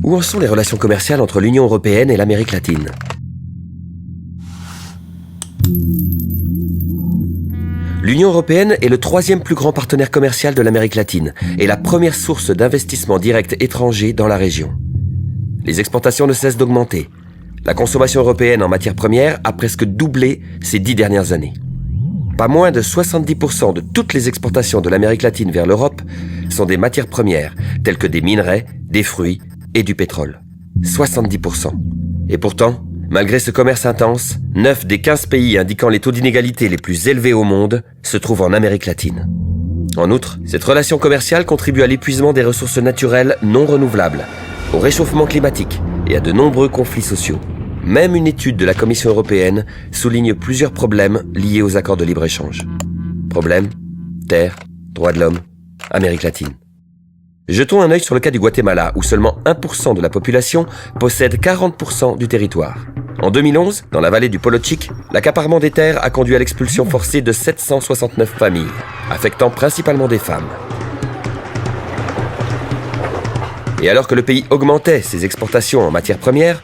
Où en sont les relations commerciales entre l'Union européenne et l'Amérique latine? L'Union européenne est le troisième plus grand partenaire commercial de l'Amérique latine et la première source d'investissement direct étranger dans la région. Les exportations ne cessent d'augmenter. La consommation européenne en matières premières a presque doublé ces 10 dernières années. Pas moins de 70% de toutes les exportations de l'Amérique latine vers l'Europe sont des matières premières, telles que des minerais, des fruits et du pétrole. 70%. Et pourtant, malgré ce commerce intense, 9 des 15 pays indiquant les taux d'inégalité les plus élevés au monde se trouvent en Amérique latine. En outre, cette relation commerciale contribue à l'épuisement des ressources naturelles non renouvelables, au réchauffement climatique et à de nombreux conflits sociaux. Même une étude de la Commission européenne souligne plusieurs problèmes liés aux accords de libre-échange. Problèmes, terre, droits de l'homme, Amérique latine. Jetons un œil sur le cas du Guatemala, où seulement 1% de la population possède 40% du territoire. En 2011, dans la vallée du Polo Chic, l'accaparement des terres a conduit à l'expulsion forcée de 769 familles, affectant principalement des femmes. Et alors que le pays augmentait ses exportations en matières premières,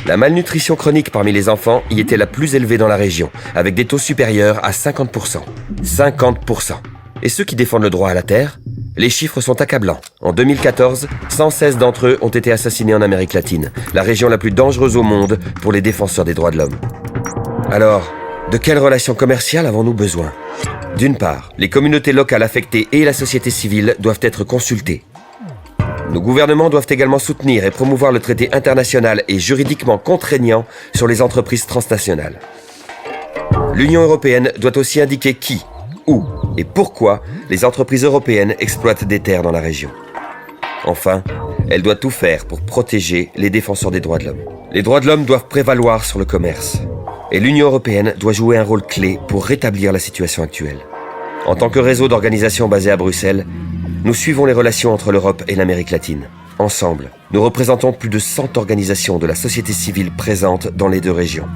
la malnutrition chronique parmi les enfants y était la plus élevée dans la région, avec des taux supérieurs à 50%. 50%. Et ceux qui défendent le droit à la terre? Les chiffres sont accablants. En 2014, 116 d'entre eux ont été assassinés en Amérique latine, la région la plus dangereuse au monde pour les défenseurs des droits de l'homme. Alors, de quelles relations commerciales avons-nous besoin? D'une part, les communautés locales affectées et la société civile doivent être consultées. Nos gouvernements doivent également soutenir et promouvoir le traité international et juridiquement contraignant sur les entreprises transnationales. L'Union européenne doit aussi indiquer qui, où et pourquoi les entreprises européennes exploitent des terres dans la région. Enfin, elle doit tout faire pour protéger les défenseurs des droits de l'homme. Les droits de l'homme doivent prévaloir sur le commerce. Et l'Union européenne doit jouer un rôle clé pour rétablir la situation actuelle. En tant que réseau d'organisations basé à Bruxelles, nous suivons les relations entre l'Europe et l'Amérique latine. Ensemble, nous représentons plus de 100 organisations de la société civile présentes dans les deux régions.